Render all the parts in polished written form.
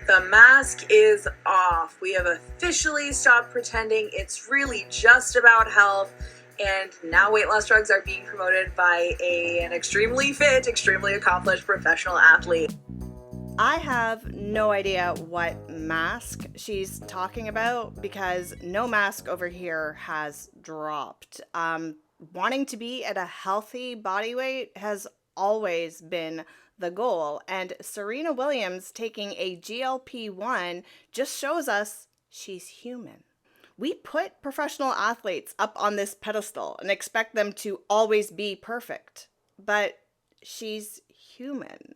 The mask is off. We have officially stopped pretending it's really just about health, and now weight loss drugs are being promoted by an extremely fit, extremely accomplished professional athlete. I have no idea what mask she's talking about because no mask over here has dropped. Wanting to be at a healthy body weight has always been the goal, and Serena Williams taking a GLP-1 just shows us she's human. We put professional athletes up on this pedestal and expect them to always be perfect, but she's human.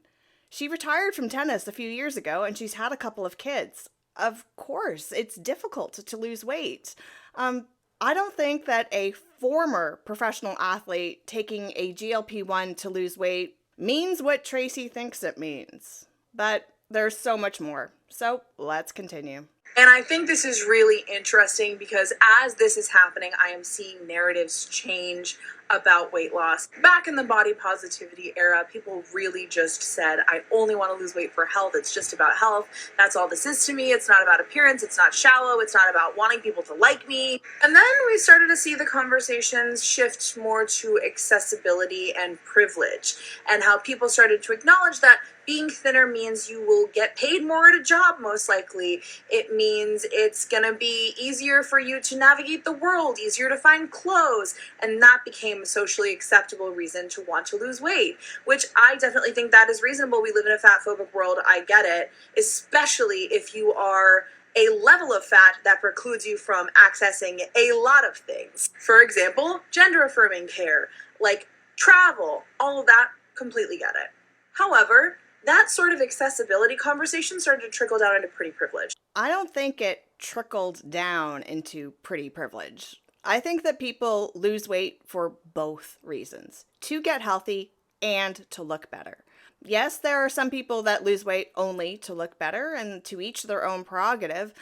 She retired from tennis a few years ago and she's had a couple of kids. Of course, it's difficult to lose weight. I don't think that a former professional athlete taking a GLP-1 to lose weight means what Tracy thinks it means. But there's so much more. So let's continue. And I think this is really interesting because as this is happening, I am seeing narratives change about weight loss. Back in the body positivity era, people really just said, I only want to lose weight for health. It's just about health. That's all this is to me. It's not about appearance. It's not shallow. It's not about wanting people to like me. And then we started to see the conversations shift more to accessibility and privilege, and how people started to acknowledge that being thinner means you will get paid more at a job, most likely. It means it's gonna be easier for you to navigate the world, easier to find clothes, and that became a socially acceptable reason to want to lose weight, which I definitely think that is reasonable. We live in a fatphobic world, I get it, especially if you are a level of fat that precludes you from accessing a lot of things. For example, gender-affirming care, like travel, all of that, completely get it. However, that sort of accessibility conversation started to trickle down into pretty privilege. I don't think it trickled down into pretty privilege. I think that people lose weight for both reasons, to get healthy and to look better. Yes, there are some people that lose weight only to look better, and to each their own prerogative,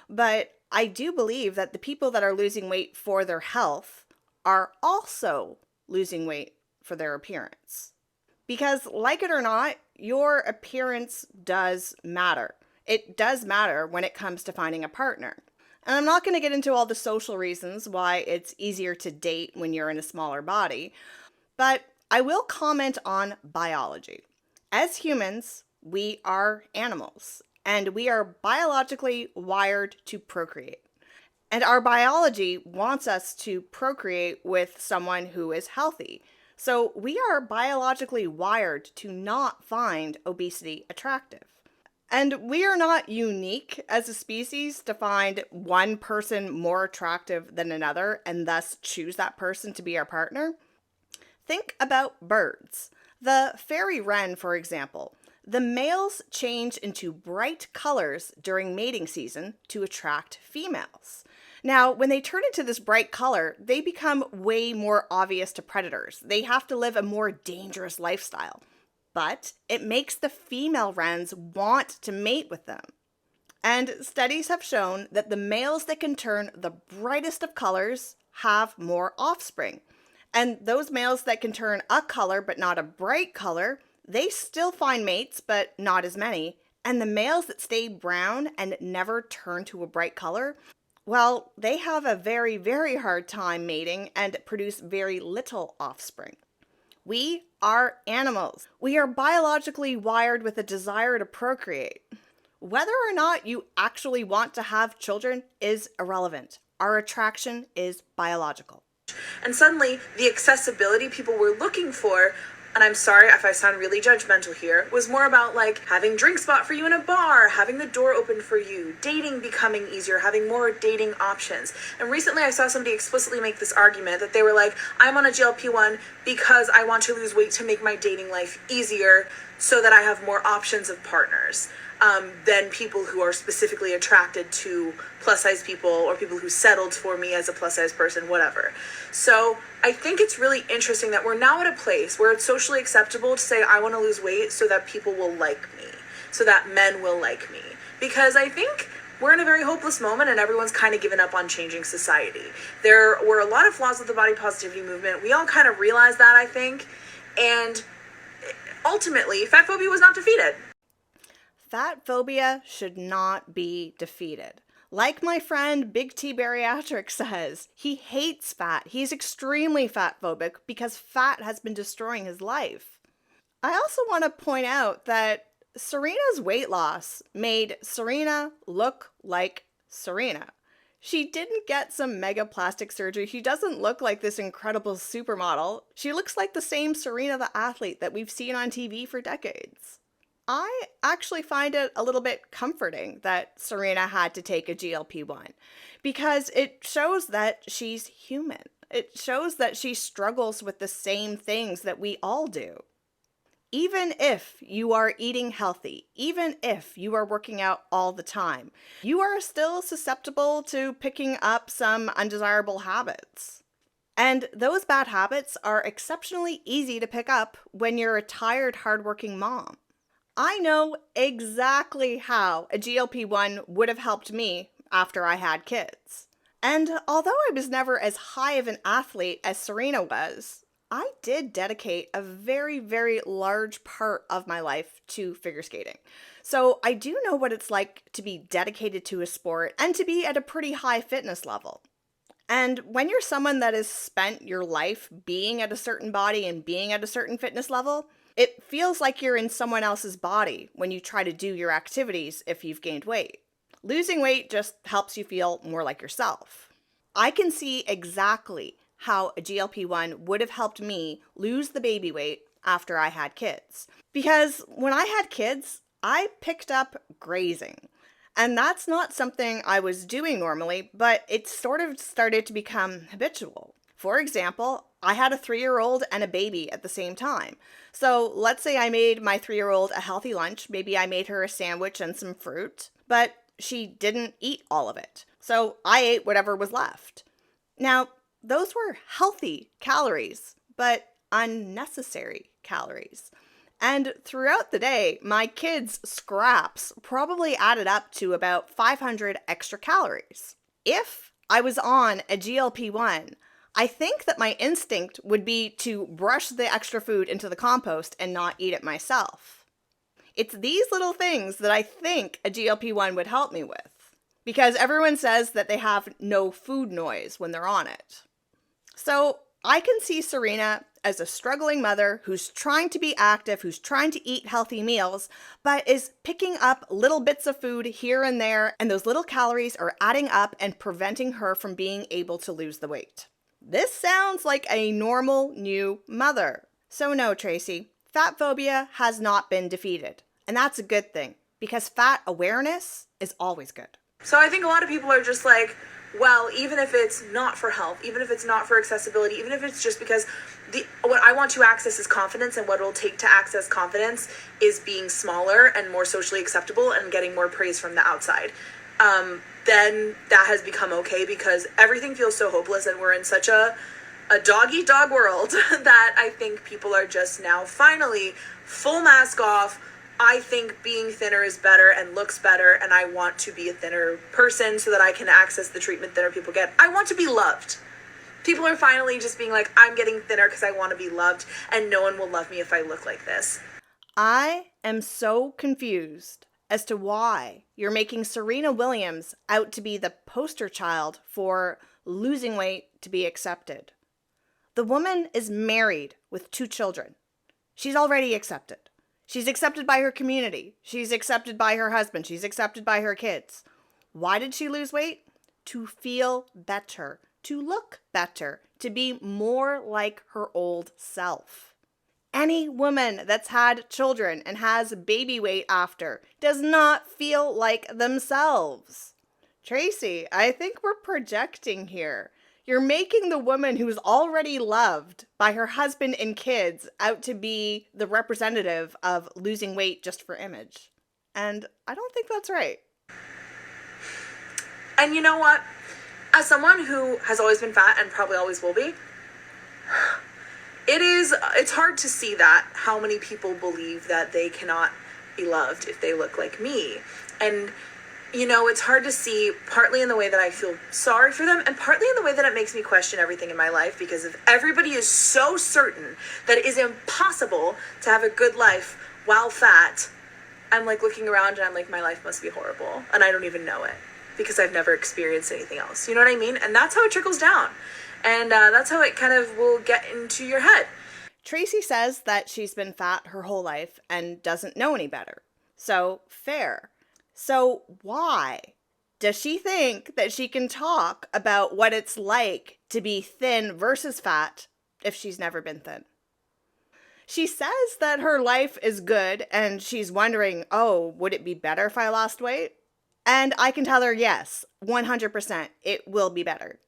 but I do believe that the people that are losing weight for their health are also losing weight for their appearance. Because, like it or not, your appearance does matter. It does matter when it comes to finding a partner. And I'm not going to get into all the social reasons why it's easier to date when you're in a smaller body, but I will comment on biology. As humans, we are animals, and we are biologically wired to procreate. And our biology wants us to procreate with someone who is healthy. So we are biologically wired to not find obesity attractive. And we are not unique as a species to find one person more attractive than another and thus choose that person to be our partner. Think about birds. The fairy wren, for example. The males change into bright colors during mating season to attract females. Now, when they turn into this bright color, they become way more obvious to predators. They have to live a more dangerous lifestyle. But it makes the female wrens want to mate with them. And studies have shown that the males that can turn the brightest of colors have more offspring. And those males that can turn a color but not a bright color, they still find mates, but not as many. And the males that stay brown and never turn to a bright color, well, they have a very, very hard time mating and produce very little offspring. We are animals. We are biologically wired with a desire to procreate. Whether or not you actually want to have children is irrelevant. Our attraction is biological. And suddenly, the accessibility people were looking for, and I'm sorry if I sound really judgmental here, was more about like having drink spot for you in a bar, having the door open for you, dating becoming easier, having more dating options. And recently I saw somebody explicitly make this argument that they were like, I'm on a GLP-1 because I want to lose weight to make my dating life easier so that I have more options of partners than people who are specifically attracted to plus size people or people who settled for me as a plus size person, whatever. So I think it's really interesting that we're now at a place where it's socially acceptable to say, I want to lose weight so that people will like me, so that men will like me. Because I think we're in a very hopeless moment and everyone's kind of given up on changing society. There were a lot of flaws with the body positivity movement. We all kind of realized that, I think. And ultimately, fatphobia was not defeated. Fat phobia should not be defeated. Like my friend Big T Bariatric says, he hates fat. He's extremely fat phobic because fat has been destroying his life. I also want to point out that Serena's weight loss made Serena look like Serena. She didn't get some mega plastic surgery. She doesn't look like this incredible supermodel. She looks like the same Serena the athlete that we've seen on TV for decades. I actually find it a little bit comforting that Serena had to take a GLP-1 because it shows that she's human. It shows that she struggles with the same things that we all do. Even if you are eating healthy, even if you are working out all the time, you are still susceptible to picking up some undesirable habits. And those bad habits are exceptionally easy to pick up when you're a tired, hardworking mom. I know exactly how a GLP-1 would have helped me after I had kids. And although I was never as high of an athlete as Serena was, I did dedicate a very, very large part of my life to figure skating. So I do know what it's like to be dedicated to a sport and to be at a pretty high fitness level. And when you're someone that has spent your life being at a certain body and being at a certain fitness level, it feels like you're in someone else's body when you try to do your activities if you've gained weight. Losing weight just helps you feel more like yourself. I can see exactly how a GLP-1 would have helped me lose the baby weight after I had kids. Because when I had kids, I picked up grazing. And that's not something I was doing normally, but it sort of started to become habitual. For example, I had a 3-year-old and a baby at the same time. So let's say I made my 3-year-old a healthy lunch. Maybe I made her a sandwich and some fruit, but she didn't eat all of it. So I ate whatever was left. Now, those were healthy calories, but unnecessary calories. And throughout the day, my kids' scraps probably added up to about 500 extra calories. If I was on a GLP-1, I think that my instinct would be to brush the extra food into the compost and not eat it myself. It's these little things that I think a GLP-1 would help me with, because everyone says that they have no food noise when they're on it. So I can see Serena as a struggling mother who's trying to be active, who's trying to eat healthy meals, but is picking up little bits of food here and there, and those little calories are adding up and preventing her from being able to lose the weight. This sounds like a normal new mother. So no, Tracy, fat phobia has not been defeated. And that's a good thing, because fat awareness is always good. So I think a lot of people are just like, well, even if it's not for health, even if it's not for accessibility, even if it's just because what I want to access is confidence, and what it'll take to access confidence is being smaller and more socially acceptable and getting more praise from the outside. Then that has become okay, because everything feels so hopeless and we're in such a dog-eat-dog world that I think people are just now finally full mask off. I think being thinner is better and looks better, and I want to be a thinner person so that I can access the treatment thinner people get. I want to be loved. People are finally just being like, I'm getting thinner because I want to be loved, and no one will love me if I look like this. I am so confused as to why you're making Serena Williams out to be the poster child for losing weight to be accepted. The woman is married with 2 children. She's already accepted. She's accepted by her community. She's accepted by her husband. She's accepted by her kids. Why did she lose weight? To feel better, to look better, to be more like her old self. Any woman that's had children and has baby weight after does not feel like themselves. Tracy, I think we're projecting here. You're making the woman who's already loved by her husband and kids out to be the representative of losing weight just for image. And I don't think that's right. And you know what? As someone who has always been fat and probably always will be, it's hard to see that, how many people believe that they cannot be loved if they look like me. And you know, it's hard to see, partly in the way that I feel sorry for them, and partly in the way that it makes me question everything in my life, because if everybody is so certain that it is impossible to have a good life while fat, I'm like looking around and I'm like, my life must be horrible. And I don't even know it because I've never experienced anything else. You know what I mean? And that's how it trickles down. And that's how it kind of will get into your head. Tracy says that she's been fat her whole life and doesn't know any better. So, fair. So, why does she think that she can talk about what it's like to be thin versus fat if she's never been thin? She says that her life is good and she's wondering, oh, would it be better if I lost weight? And I can tell her, yes, 100%, it will be better.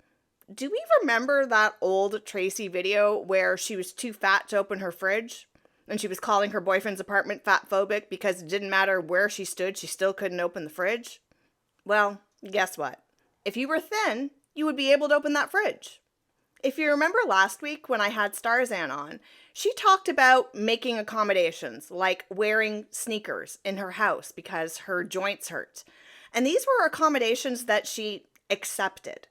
Do we remember that old Tracy video where she was too fat to open her fridge? And she was calling her boyfriend's apartment fatphobic because it didn't matter where she stood, she still couldn't open the fridge? Well, guess what? If you were thin, you would be able to open that fridge. If you remember last week when I had Starzan on, she talked about making accommodations, like wearing sneakers in her house because her joints hurt. And these were accommodations that she accepted.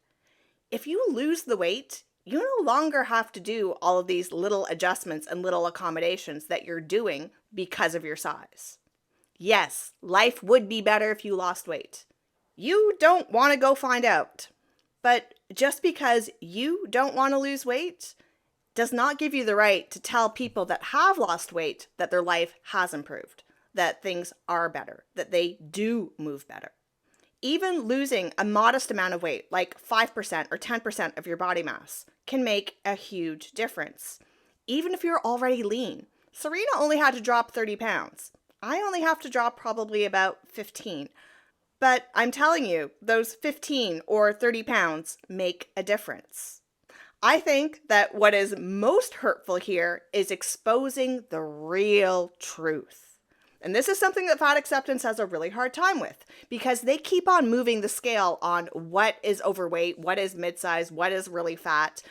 If you lose the weight, you no longer have to do all of these little adjustments and little accommodations that you're doing because of your size. Yes, life would be better if you lost weight. You don't want to go find out. But just because you don't want to lose weight does not give you the right to tell people that have lost weight that their life has improved, that things are better, that they do move better. Even losing a modest amount of weight, like 5% or 10% of your body mass, can make a huge difference. Even if you're already lean. Serena only had to drop 30 pounds. I only have to drop probably about 15. But I'm telling you, those 15 or 30 pounds make a difference. I think that what is most hurtful here is exposing the real truth. And this is something that fat acceptance has a really hard time with because they keep on moving the scale on what is overweight, what is mid-size, what is really fat.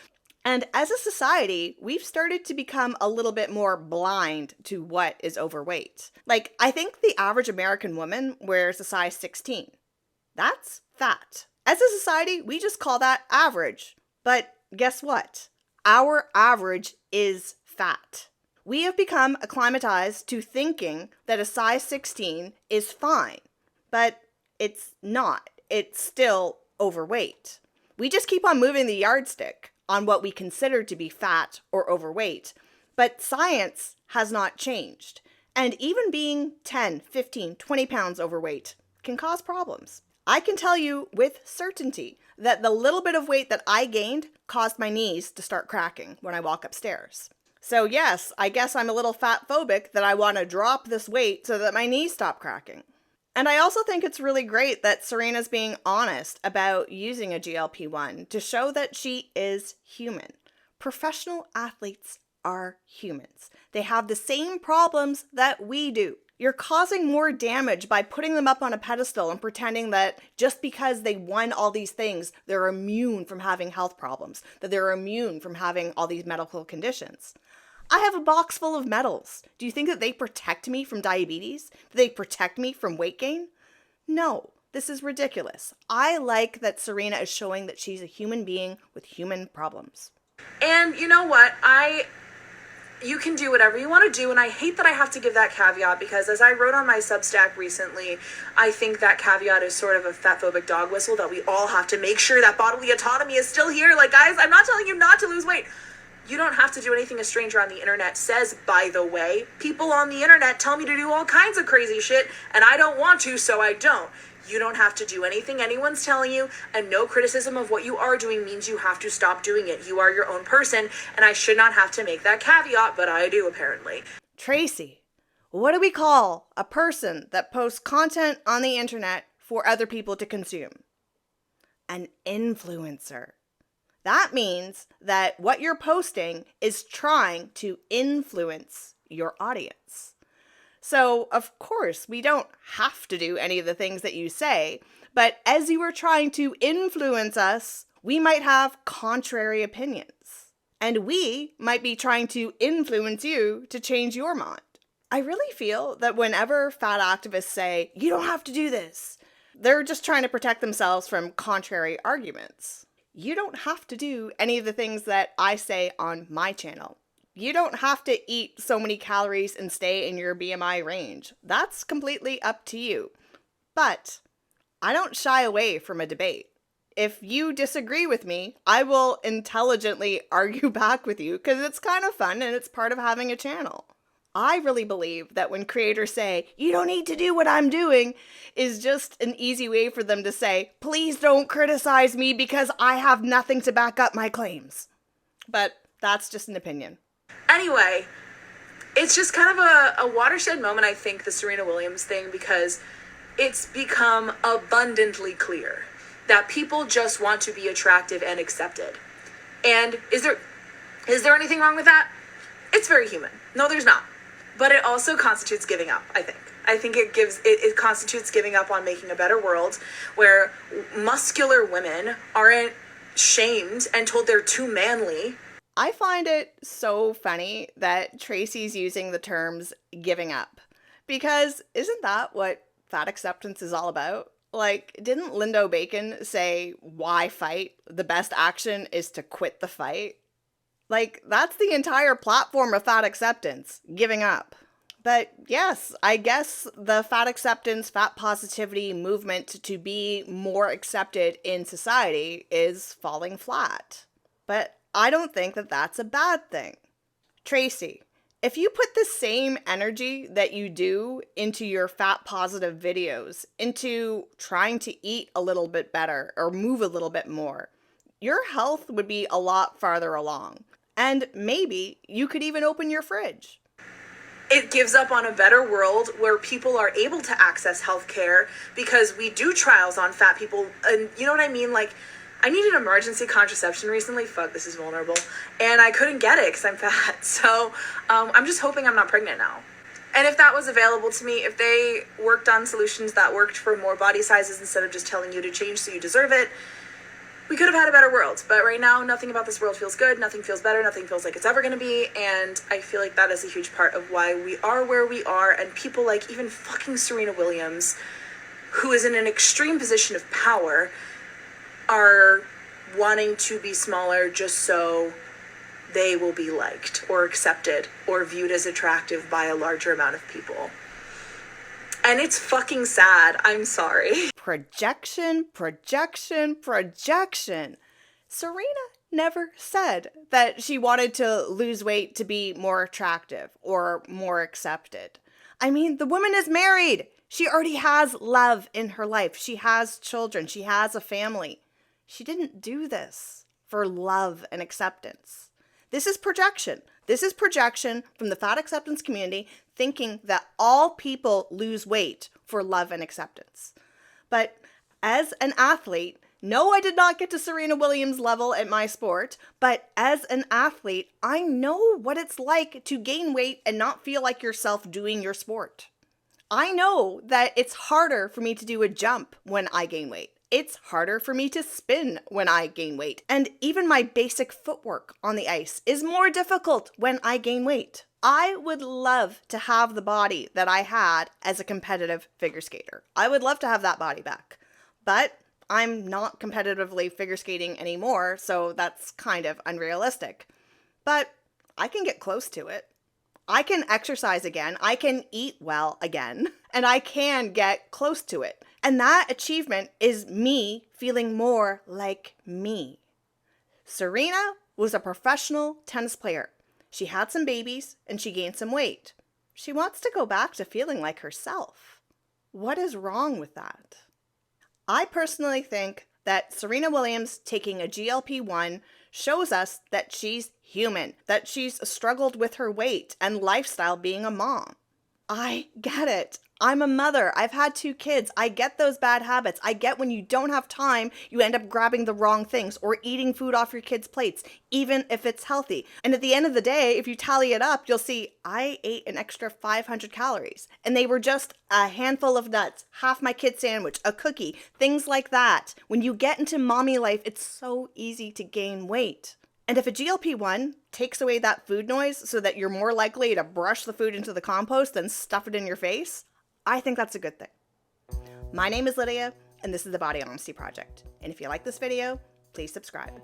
And as a society, we've started to become a little bit more blind to what is overweight. Like, I think the average American woman wears a size 16. That's fat. As a society, we just call that average. But guess what? Our average is fat. We have become acclimatized to thinking that a size 16 is fine, but it's not. It's still overweight. We just keep on moving the yardstick on what we consider to be fat or overweight, but science has not changed. And even being 10, 15, 20 pounds overweight can cause problems. I can tell you with certainty that the little bit of weight that I gained caused my knees to start cracking when I walk upstairs. So yes, I guess I'm a little fatphobic that I want to drop this weight so that my knees stop cracking. And I also think it's really great that Serena's being honest about using a GLP-1 to show that she is human. Professional athletes are humans. They have the same problems that we do. You're causing more damage by putting them up on a pedestal and pretending that just because they won all these things, they're immune from having health problems, that they're immune from having all these medical conditions. I have a box full of medals. Do you think that they protect me from diabetes? Do they protect me from weight gain? No, this is ridiculous. I like that Serena is showing that she's a human being with human problems. And you know what? You can do whatever you want to do, and I hate that I have to give that caveat because as I wrote on my Substack recently, I think that caveat is sort of a fatphobic dog whistle that we all have to make sure that bodily autonomy is still here. Like, guys, I'm not telling you not to lose weight. You don't have to do anything a stranger on the internet says, by the way. People on the internet tell me to do all kinds of crazy shit, and I don't want to, so I don't. You don't have to do anything anyone's telling you, and no criticism of what you are doing means you have to stop doing it. You are your own person, and I should not have to make that caveat, but I do, apparently. Tracy, what do we call a person that posts content on the internet for other people to consume? An influencer. That means that what you're posting is trying to influence your audience. So, of course, we don't have to do any of the things that you say, but as you are trying to influence us, we might have contrary opinions. And we might be trying to influence you to change your mind. I really feel that whenever fat activists say, you don't have to do this, they're just trying to protect themselves from contrary arguments. You don't have to do any of the things that I say on my channel. You don't have to eat so many calories and stay in your BMI range. That's completely up to you. But I don't shy away from a debate. If you disagree with me, I will intelligently argue back with you because it's kind of fun and it's part of having a channel. I really believe that when creators say, you don't need to do what I'm doing, is just an easy way for them to say, please don't criticize me because I have nothing to back up my claims. But that's just an opinion. Anyway, it's just kind of a watershed moment, I think, the Serena Williams thing, because it's become abundantly clear that people just want to be attractive and accepted. And is there anything wrong with that? It's very human. No, there's not. But it also constitutes giving up, I think. I think it constitutes giving up on making a better world where muscular women aren't shamed and told they're too manly. I find it so funny that Tracy's using the terms giving up. Because isn't that what fat acceptance is all about? Like, didn't Lindo Bacon say, why fight? The best action is to quit the fight. Like, that's the entire platform of fat acceptance, giving up. But yes, I guess the fat acceptance, fat positivity movement to be more accepted in society is falling flat. But I don't think that that's a bad thing. Tracy, if you put the same energy that you do into your fat positive videos, into trying to eat a little bit better or move a little bit more, your health would be a lot farther along. And maybe you could even open your fridge. It gives up on a better world where people are able to access healthcare because we do trials on fat people. And you know what I mean? Like, I needed emergency contraception recently. Fuck, this is vulnerable. And I couldn't get it because I'm fat. So I'm just hoping I'm not pregnant now. And if that was available to me, if they worked on solutions that worked for more body sizes instead of just telling you to change so you deserve it, we could have had a better world. But right now, nothing about this world feels good. Nothing feels better. Nothing feels like it's ever going to be. And I feel like that is a huge part of why we are where we are. And people like even fucking Serena Williams, who is in an extreme position of power, are wanting to be smaller just so they will be liked or accepted or viewed as attractive by a larger amount of people. And it's fucking sad. I'm sorry. Projection, projection, projection. Serena never said that she wanted to lose weight to be more attractive or more accepted. I mean, the woman is married. She already has love in her life. She has children. She has a family. She didn't do this for love and acceptance. This is projection. This is projection from the fat acceptance community thinking that all people lose weight for love and acceptance. But as an athlete, no, I did not get to Serena Williams' level at my sport, but as an athlete, I know what it's like to gain weight and not feel like yourself doing your sport. I know that it's harder for me to do a jump when I gain weight. It's harder for me to spin when I gain weight. And even my basic footwork on the ice is more difficult when I gain weight. I would love to have the body that I had as a competitive figure skater. I would love to have that body back. But I'm not competitively figure skating anymore, so that's kind of unrealistic. But I can get close to it. I can exercise again, I can eat well again, and I can get close to it. And that achievement is me feeling more like me. Serena was a professional tennis player. She had some babies and she gained some weight. She wants to go back to feeling like herself. What is wrong with that? I personally think that Serena Williams taking a GLP-1 shows us that she's human, that she's struggled with her weight and lifestyle being a mom. I get it. I'm a mother. I've had 2 kids. I get those bad habits. I get when you don't have time, you end up grabbing the wrong things or eating food off your kids' plates, even if it's healthy. And at the end of the day, if you tally it up, you'll see I ate an extra 500 calories and they were just a handful of nuts, half my kid's sandwich, a cookie, things like that. When you get into mommy life, it's so easy to gain weight. And if a GLP-1 takes away that food noise so that you're more likely to brush the food into the compost than stuff it in your face, I think that's a good thing. My name is Lydia, and this is the Body Honesty Project. And if you like this video, please subscribe.